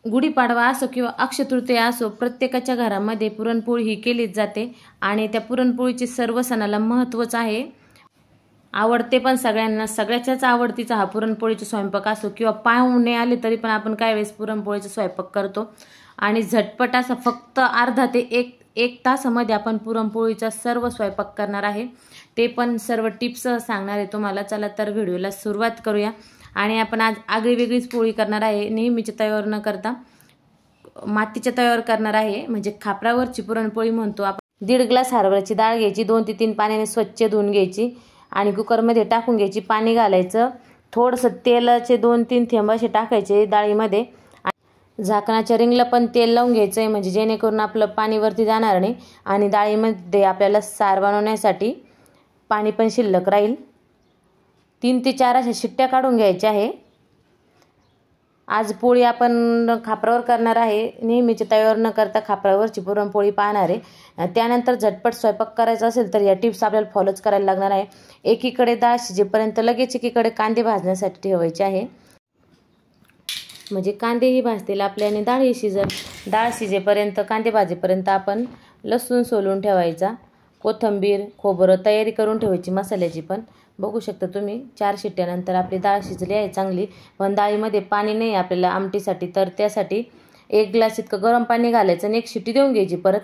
गुढीपाडवा असो किंवा अक्षय तृतीया असो, प्रत्येकाच्या घरामध्ये पुरणपोळी ही केलीच जाते आणि त्या पुरणपोळीचे सर्व सणाला महत्त्वच आहे. आवडते पण सगळ्यांना, सगळ्याच्याच आवडतीचा हा पुरणपोळीचा स्वयंपाक असो किंवा पाहुणे आले तरी पण आपण काय वेळेस पुरणपोळीचा स्वयंपाक करतो आणि झटपट असा फक्त अर्धा ते एक तासामध्ये आपण पुरणपोळीचा सर्व स्वयंपाक करणार आहे. ते पण सर्व टिप्स सांगणार आहे तुम्हाला. चला तर व्हिडिओला सुरुवात करूया. आणि आपण आज आगळी वेगळीच पोळी करणार आहे. नेहमीच्या तव्यावर न करता मातीच्या तव्यावर करणार आहे, म्हणजे खापरावरची पुरणपोळी म्हणतो आपण. 1.5 ग्लास हरभऱ्याची डाळ घ्यायची, 2 ते 3 पाण्याने स्वच्छ धुवून घ्यायची आणि कुकरमध्ये टाकून घ्यायची. पाणी घालायचं, थोडंसं तेलाचे 2-3 थेंब असे टाकायचे डाळीमध्ये. झाकणाच्या रिंगला पण तेल लावून घ्यायचं आहे, म्हणजे जेणेकरून आपलं पाणी वरती जाणार नाही आणि डाळीमध्ये आपल्याला सार बनवण्यासाठी पाणी पण शिल्लक राहील. 3 ते 4 अशा शिट्ट्या काढून घ्यायच्या आहे. आज पोळी आपण खापरावर करणार आहे, नेहमीच्या तव्यावर न करता खापरावरची पुरणपोळी पाहणार आहे. त्यानंतर झटपट स्वयंपाक करायचा असेल तर या टिप्स आपल्याला फॉलोच करायला लागणार आहे. एकीकडे डाळ शिजेपर्यंत लगेच एकीकडे कांदे भाजण्यासाठी ठेवायचे आहे, म्हणजे कांदेही भाजतील आपले आणि डाळही शिजेल. डाळ शिजेपर्यंत, कांदे भाजेपर्यंत आपण लसूण सोलून ठेवायचा, कोथिंबीर, खोबरं तयारी करून ठेवायची मसाल्याची पण. बघू शकता तुम्ही 4 शिट्ट्यानंतर आपली डाळ शिजली आहे चांगली. पण डाळीमध्ये पाणी नाही आपल्याला आमटीसाठी, तर त्यासाठी 1 ग्लास इतकं गरम पाणी घालायचं आणि 1 शिट्टी देऊन घ्यायची परत,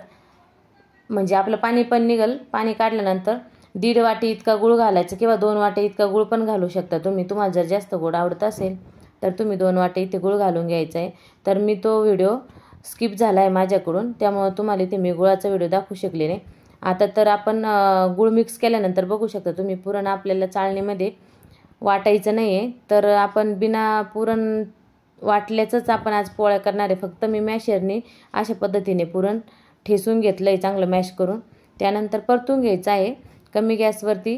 म्हणजे आपलं पाणी पण निघल. पाणी काढल्यानंतर 1.5 वाटी इतका गूळ घालायचं किंवा 2 वाटे इतका गूळ पण घालू शकता तुम्ही. तुम्हाला जर जास्त गोड आवडत असेल तर तुम्ही 2 वाटे इथे गूळ घालून घ्यायचा आहे. तर मी तो व्हिडिओ स्किप झाला आहे माझ्याकडून, त्यामुळे तुम्हाला इथे मी गुळाचा व्हिडिओ दाखवू शकले नाही. आता तर आपण गूळ मिक्स केल्यानंतर बघू शकता तुम्ही पुरण आपल्याला चाळणीमध्ये वाटायचं नाही आहे, तर आपण बिना पुरण वाटल्याचंच आपण आज पोळ्या करणार आहे. फक्त मी मॅशरने अशा पद्धतीने पुरण ठेसून घेतलं आहे चांगलं मॅश करून. त्यानंतर परतून घ्यायचं आहे कमी गॅसवरती.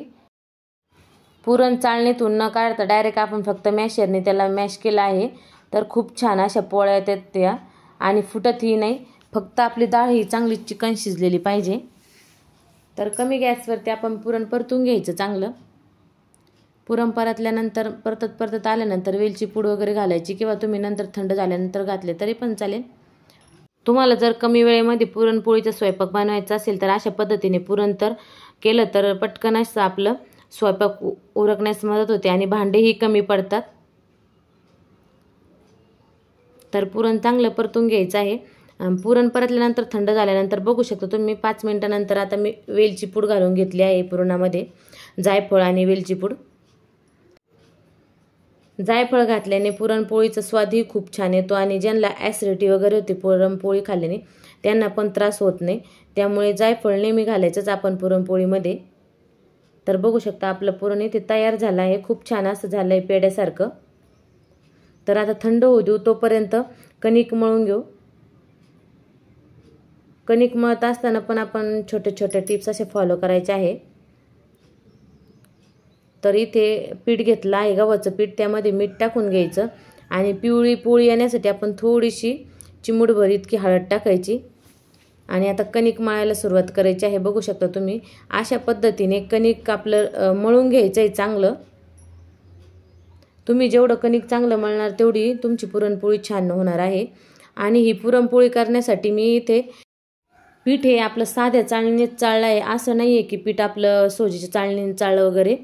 पुरण चाळणीतून न काढता डायरेक्ट आपण फक्त मॅशरने त्याला मॅश केलं आहे, तर खूप छान अशा पोळ्या येतात त्या आणि फुटतही नाही. फक्त आपली डाळ ही चांगली चिकन शिजलेली पाहिजे. तर कमी गॅसवरती आपण पुरण परतून घ्यायचं चांगलं. पुरण परतल्यानंतर परतत आल्यानंतर वेलची पूड वगैरे घालायची किंवा तुम्ही नंतर थंड झाल्यानंतर घातले तरी पण चालेल. तुम्हाला जर कमी वेळेमध्ये पुरणपोळीचा स्वयंपाक बनवायचा असेल तर अशा पद्धतीने पुरण तर केलं तर पटकन असं आपलं स्वयंपाक उरकण्यास मदत होते आणि भांडेही कमी पडतात. तर पुरण चांगलं परतून घ्यायचं आहे. पुरण परतल्यानंतर थंड झाल्यानंतर बघू शकता तुम्ही 5 मिनिटानंतर आता मी वेलची पूड घालून घेतली आहे पुरणामध्ये, जायफळ आणि वेलची पूड. जायफळ घातल्याने पुरणपोळीचा स्वादही खूप छान येतो आणि ज्यांना ॲसिडिटी वगैरे होते पुरणपोळी खाल्ल्याने त्यांना पण त्रास होत नाही, त्यामुळे जायफळ नेहमी घालायचंच आपण पुरणपोळीमध्ये. तर बघू शकता आपलं पुरण इथे तयार झालं आहे, खूप छान असं झालं आहे पेड्यासारखं. तर आता थंड होऊ देऊ, तोपर्यंत कणिक मळून घेऊ. कणिक मळत असताना पण आपण छोटे छोटे टिप्स असे फॉलो करायचे आहे. तर इथे पीठ घेतलं आहे गव्हाचं पीठ, त्यामध्ये मीठ टाकून घ्यायचं आणि पिवळी पोळी येण्यासाठी आपण थोडीशी चिमूटभर इतकी हळद टाकायची आणि आता कणिक मळायला सुरुवात करायची आहे. बघू शकता तुम्ही अशा पद्धतीने कणिक आपलं मळून घ्यायचं आहे चांगलं. तुम्ही जेवढं कणिक चांगलं मळणार तेवढी तुमची पुरणपोळी छान होणार आहे. आणि ही पुरणपोळी करण्यासाठी मी इथे पीठ हे आपलं साध्या चाळणीने चाळलं आहे, असं नाही आहे की पीठ आपलं सोजीच्या चाळणीने चाळलं वगैरे,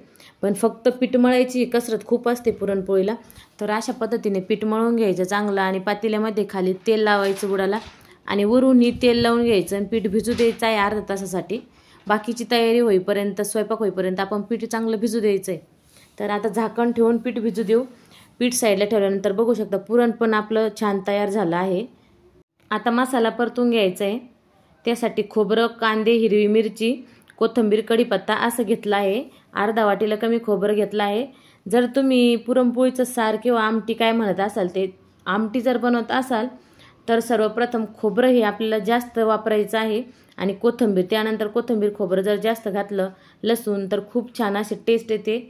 पण फक्त पीठ मळायची कसरत खूप असते पुरणपोळीला. तर अशा पद्धतीने पीठ मळून घ्यायचं चांगलं आणि पातेल्यामध्ये खाली तेल लावायचं बुडाला आणि वरूनही तेल लावून घ्यायचं आणि पीठ भिजू द्यायचं आहे अर्धा तासासाठी. बाकीची तयारी होईपर्यंत, स्वयंपाक होईपर्यंत आपण पीठ चांगलं भिजू द्यायचं आहे. तर आता झाकण ठेवून पीठ भिजू देऊ. पीठ साईडला ठेवल्यानंतर बघू शकता पुरण पण आपलं छान तयार झालं आहे. आता मसाला परतून घ्यायचा आहे. त्यासाठी खोबरं, कांदे, हिरवी मिरची, कोथिंबीर, कढीपत्ता असं घेतलं आहे. अर्धा वाटीला कमी खोबरं घेतलं आहे. जर तुम्ही पुरणपोळीचं सार किंवा आमटी काय म्हणत असाल ते आमटी जर बनवत असाल तर सर्वप्रथम खोबरं हे आपल्याला जास्त वापरायचं आहे आणि कोथिंबीर, त्यानंतर कोथिंबीर खोबरं जर जास्त घातलं, लसूण, तर खूप छान अशी टेस्ट येते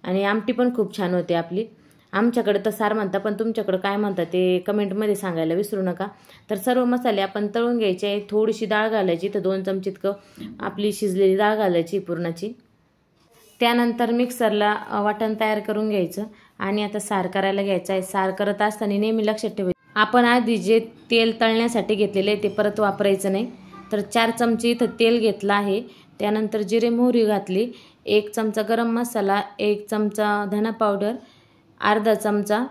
आणि आमटी पण खूप छान होते आपली. आमच्याकडे तर सार म्हणता, पण तुमच्याकडे काय म्हणतात ते कमेंटमध्ये सांगायला विसरू नका. तर सर्व मसाले आपण तळून घ्यायचे आहे. थोडीशी डाळ घालायची, तर 2 चमचे इतकं आपली शिजलेली डाळ घालायची पुरणाची. त्यानंतर मिक्सरला वाटण तयार करून घ्यायचं आणि आता सार करायला घ्यायचं आहे. सार करत असताना नेहमी लक्षात ठेवायचं आपण आधी जे तेल तळण्यासाठी घेतलेले ते परत वापरायचं नाही. तर 4 चमचे इथं तेल घेतलं आहे. त्यानंतर जिरे मोहरी घातली, 1 चमचा गरम मसाला, 1 चमचा धना पावडर, अर्धा चमचा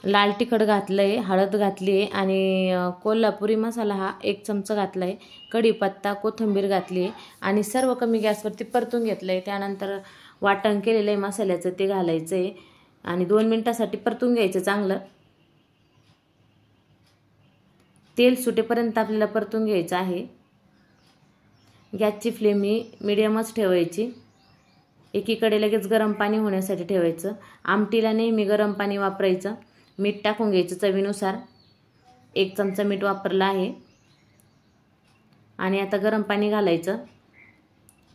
लाल तिखट घातलं आहे, हळद घातली आहे आणि कोल्हापुरी मसाला हा 1 चमचा घातला आहे, कढीपत्ता, कोथिंबीर घातली आहे आणि सर्व कमी गॅसवरती परतून घेतलं आहे. त्यानंतर वाटण केलेलं आहे मसाल्याचं ते घालायचं आहे आणि 2 मिनिटासाठी परतून घ्यायचं चांगलं. तेल सुटेपर्यंत आपल्याला परतून घ्यायचं आहे. गॅसची फ्लेम ही मीडियमच ठेवायची. एकीकडे लगेच गरम पाणी होण्यासाठी ठेवायचं. आमटीला नेहमी गरम पाणी वापरायचं. मीठ टाकून घ्यायचं चवीनुसार. 1 चमचा मीठ वापरलं आहे आणि आता गरम पाणी घालायचं.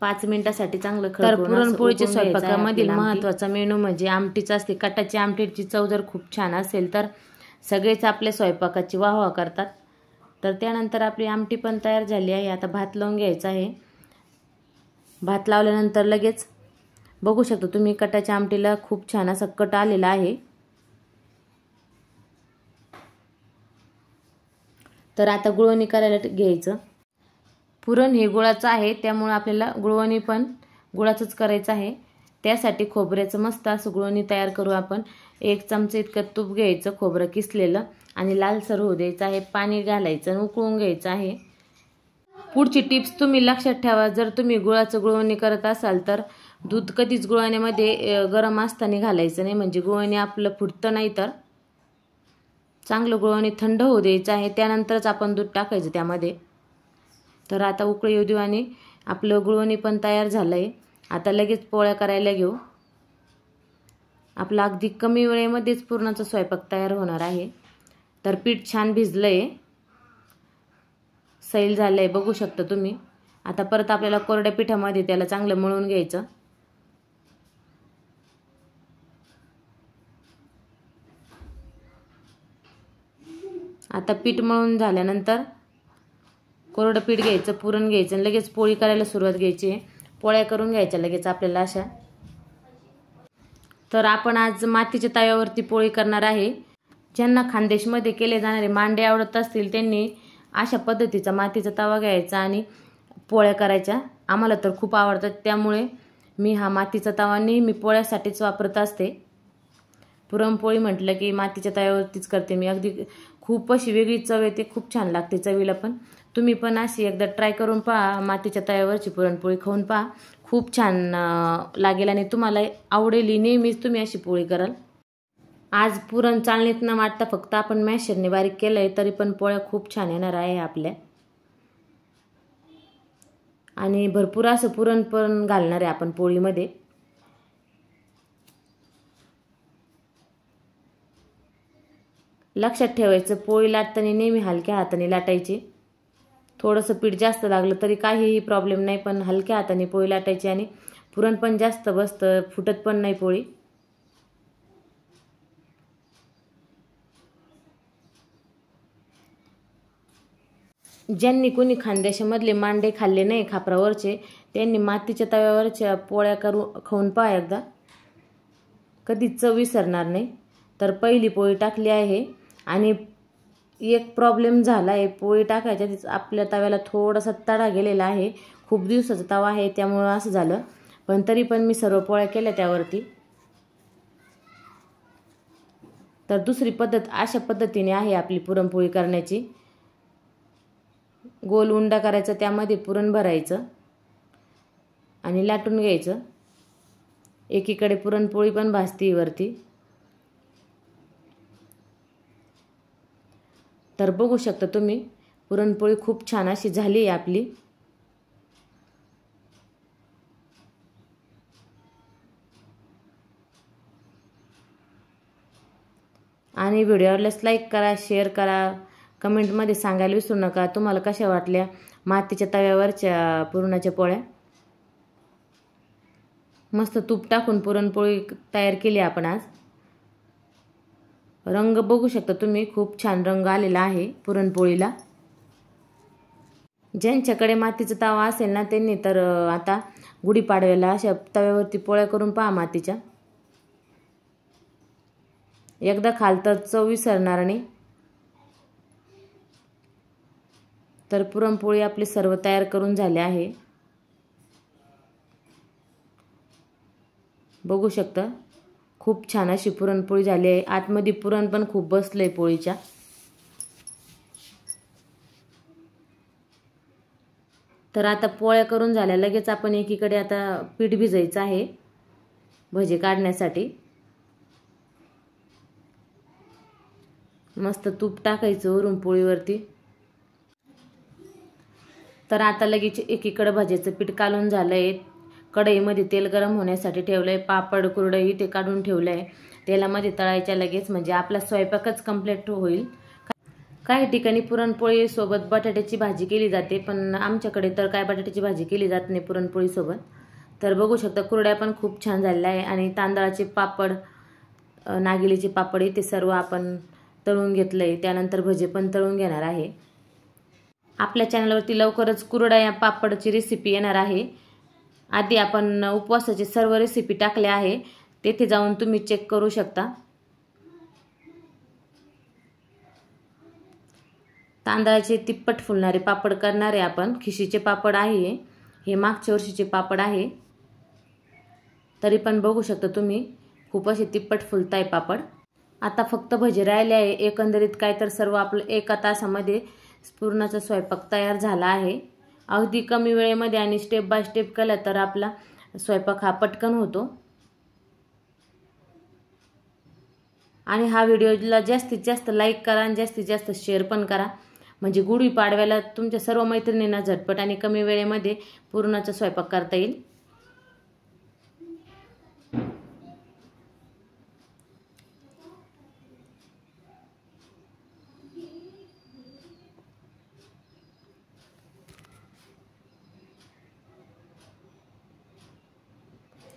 5 मिनिटासाठी चांगलं खळखळून. तर पुरणपोळीच्या स्वयंपाकामधील महत्त्वाचा मेनू म्हणजे आमटीच असते. कटाची आमटीची चव जर खूप छान असेल तर सगळेच आपल्या स्वयंपाकाची वाहवा करतात. तर त्यानंतर आपली आमटी पण तयार झाली आहे. आता भात लावून घ्यायचा आहे. भात लावल्यानंतर लगेच बघू शकता तुम्ही कटाच्या आमटीला खूप छान असा कट आलेला आहे. तर आता गुळवणी करायला घ्यायचं. पुरण हे गुळाचं आहे त्यामुळे आपल्याला गुळवणी पण गुळाचंच करायचं आहे. त्यासाठी खोबऱ्याचं मस्त असं गुळवणी तयार करू आपण. 1 चमचा इतकं तूप घ्यायचं, खोबरं किसलेलं आणि लालसर होऊ द्यायचं आहे. पाणी घालायचं आणि उकळून घ्यायचं आहे. पुढची टिप्स तुम्ही लक्षात ठेवा. जर तुम्ही गुळाचं गुळवणी करत असाल तर दूध कधीच गुळवणीमध्ये गरम असताना घालायचं नाही, म्हणजे गुळवणी आपलं फुटतं नाही. तर चांगलं गुळवणी थंड होऊ द्यायचं आहे. त्यानंतरच आपण दूध टाकायचं त्यामध्ये. तर आता उकळी येऊ देऊ आणि आपलं गुळवणी पण तयार झालं आहे. आता लगेच पोळ्या करायला घेऊ. आपला अगदी कमी वेळेमध्येच पुरणाचा स्वयंपाक तयार होणार आहे. तर पीठ छान भिजलं आहे, सैल झालं आहे बघू शकता तुम्ही. आता परत आपल्याला कोरड्या पिठामध्ये त्याला चांगलं मळून घ्यायचं. आता पीठ मळून झाल्यानंतर कोरडं पीठ घ्यायचं, पुरण घ्यायचं आणि लगेच पोळी करायला सुरुवात घ्यायची. पोळ्या करून घ्यायच्या लगेच आपल्याला अशा. तर आपण आज मातीच्या तव्यावरती पोळी करणार आहे. ज्यांना खानदेशमध्ये केले जाणारे मांडे आवडत असतील त्यांनी अशा पद्धतीचा मातीचा तवा घ्यायचा आणि पोळ्या करायच्या. आम्हाला तर खूप आवडतात त्यामुळे मी हा मातीचा तवा नेहमी पोळ्यासाठीच वापरत असते. पुरणपोळी म्हटलं की मातीच्या तव्यावरतीच करते मी. अगदी खूप अशी वेगळी चव येते, खूप छान लागते चवीला पण. तुम्ही पण अशी एकदा ट्राय करून पहा. मातीच्या तव्यावरची पुरणपोळी खाऊन पहा, खूप छान लागेल आणि तुम्हाला आवडेल. नेहमीच तुम्ही अशी पोळी कराल. आज पुरण चाळणीत न वाटता फक्त आपण मॅशरने बारीक केलं आहे तरी पण पोळ्या खूप छान येणार आहे आपल्या. आणि भरपूर असं पुरण पण घालणार आहे आपण पोळीमध्ये. लक्षात ठेवायचं पोळी लाटताना नेहमी हलक्या हाताने लाटायची. थोडंसं पीठ जास्त लागलं तरी काहीही प्रॉब्लेम नाही, पण हलक्या हाताने पोळी लाटायची आणि पुरण पण जास्त बसतं, फुटत पण नाही पोळी. ज्यांनी कोणी खानदेशामधले मांडे खाल्ले नाही खापरावरचे त्यांनी मातीच्या तव्यावरच्या पोळ्या खाऊन पहा एकदा, कधीच चव विसरणार नाही. तर पहिली पोळी टाकली आहे आणि एक प्रॉब्लेम झाला आहे. पोळी टाकायच्या आपल्या तव्याला थोडासा तडा गेलेला आहे. खूप दिवसाचा तवा आहे त्यामुळे असं झालं, पण तरी पण मी सर्व पोळ्या केल्या त्यावरती. तर दुसरी पद्धत अशा पद्धतीने आहे आपली पुरणपोळी करण्याची. गोल उंडा करायचा, त्यामध्ये पुरण भरायचं आणि लाटून घ्यायचं. एकीकडे पुरणपोळी पण भाजती वरती. तर बघू शकता तुम्ही पुरणपोळी खूप छान अशी झाली आहे आपली. आणि व्हिडिओला लाईक करा, शेअर करा, कमेंटमध्ये सांगायला विसरू नका तुम्हाला कशा वाटल्या मातीच्या तव्यावरच्या पुरणाच्या पोळ्या. मस्त तूप टाकून पुरणपोळी तयार केली आपण आज. रंग बघू शकता तुम्ही, खूप छान रंग आलेला आहे पुरणपोळीला. ज्यांच्याकडे मातीचा तवा असेल ना त्यांनी तर आता गुढीपाडव्याला अशा तव्यावरती पोळ्या करून पहा मातीच्या. एकदा खाल तर चव विसरणार नाही. तर पुरणपोळी आपली सर्व तयार करून झाले आहे। बघू शकता खूप छान अशी पुरणपोळी झाली आहे। आतमध्ये पुरण पण खूप बसलंय पोळीच्या। तर आता पोळ्या करून झाल्या लगेच आपण एकीकडे आता पीठ भिजवायचं आहे भजे काढण्यासाठी। मस्त तूप टाकायचं वरून पोळीवरती। तर आता लगेच एकीकडे भज्याचं पीठ काढून झालंय। कढईमध्ये तेल गरम होण्यासाठी ठेवलंय। पापड कुरडई ते काढून ठेवलंय। तेलामध्ये तळायच्या लगेच म्हणजे आपला स्वयंपाकच कंप्लीट होईल। काही ठिकाणी पुरणपोळी सोबत बटाट्याची भाजी केली जाते, पण आमच्याकडे तर काय बटाट्याची भाजी केली जात नाही पुरणपोळी सोबत। तर बघू शकता कुरड्या पण खूप छान झालेल्या आहे आणि तांदळाचे पापड, नागलीचे पापड ते सर्व आपण तळून घेतलंय। त्यानंतर भजे पण तळून घेणार आहे। आपल्या चॅनलवरती लवकरच कुरडया या पापडची रेसिपी येणार आहे। आधी आपण उपवासाची सर्व रेसिपी टाकल्या आहे, तेथे जाऊन तुम्ही चेक करू शकता। तांदळाचे तिप्पट फुलणारे पापड करणारे आपण। खिशीचे पापड आहे हे मागच्या वर्षीचे पापड आहे, तरी पण बघू शकता तुम्ही खूप असे तिप्पट फुलताय पापड। आता फक्त भजे राहिले आहे। एकंदरीत काय तर सर्व आपलं एका तासामध्ये पूर्णाचा स्वयंपाक तयार झाला आहे। अगदी कमी वेळेमध्ये आणि स्टेप बाय स्टेप केला तर आपला स्वयंपाक हा पटकन होतो। आणि हा व्हिडिओला जास्तीत जास्त लाईक करा आणि जास्तीत जास्त शेअर पण करा, म्हणजे गुढीपाडव्याला तुमच्या सर्व मैत्रिणींना झटपट आणि कमी वेळेमध्ये पुरणाचा स्वयंपाक करता येईल।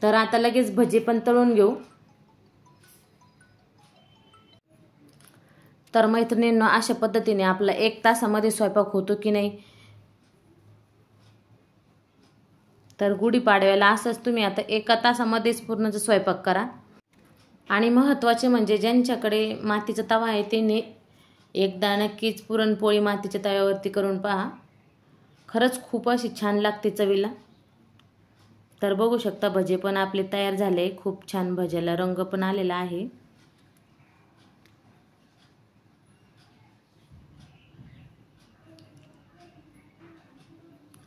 तर आता लगेच भजे पण तळून घेऊ। तर मैत्रिणींनो, अशा पद्धतीने आपला 1 तासामध्ये स्वयंपाक होतो की नाही। तर गुढीपाडव्याला असंच तुम्ही आता 1 तासामध्येच पूर्णचा स्वयंपाक करा। आणि महत्त्वाचे म्हणजे ज्यांच्याकडे मातीचा तवा आहे त्यांनी एकदा नक्कीच पुरणपोळी मातीच्या तव्यावरती करून पहा, खरंच खूप अशी छान लागते चवीला। तर बघू शकता भजे पण आपले तयार झाले। खूप छान भज्याला रंग पण आलेला आहे।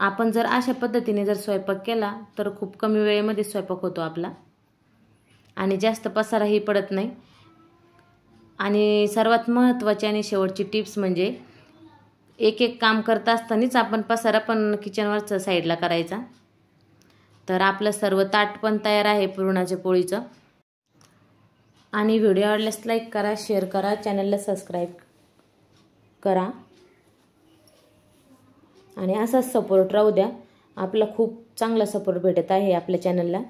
आपण जर अशा पद्धतीने जर स्वयंपाक केला तर खूप कमी वेळेमध्ये स्वयंपाक होतो आपला आणि जास्त पसाराही पडत नाही। आणि सर्वात महत्त्वाची आणि शेवटची टिप्स म्हणजे एक एक काम करत असतानाच आपण पसारा पण किचनवरचा साईडला करायचा। तर आपलं सर्व ताट पण तयार आहे पुरणाच्या पोळीचं। आणि व्हिडिओ आवडल्यास लाईक करा, शेअर करा, चॅनलला सबस्क्राईब करा आणि असाच सपोर्ट राहू द्या। आपला खूप चांगला सपोर्ट भेटत आहे आपल्या चॅनलला।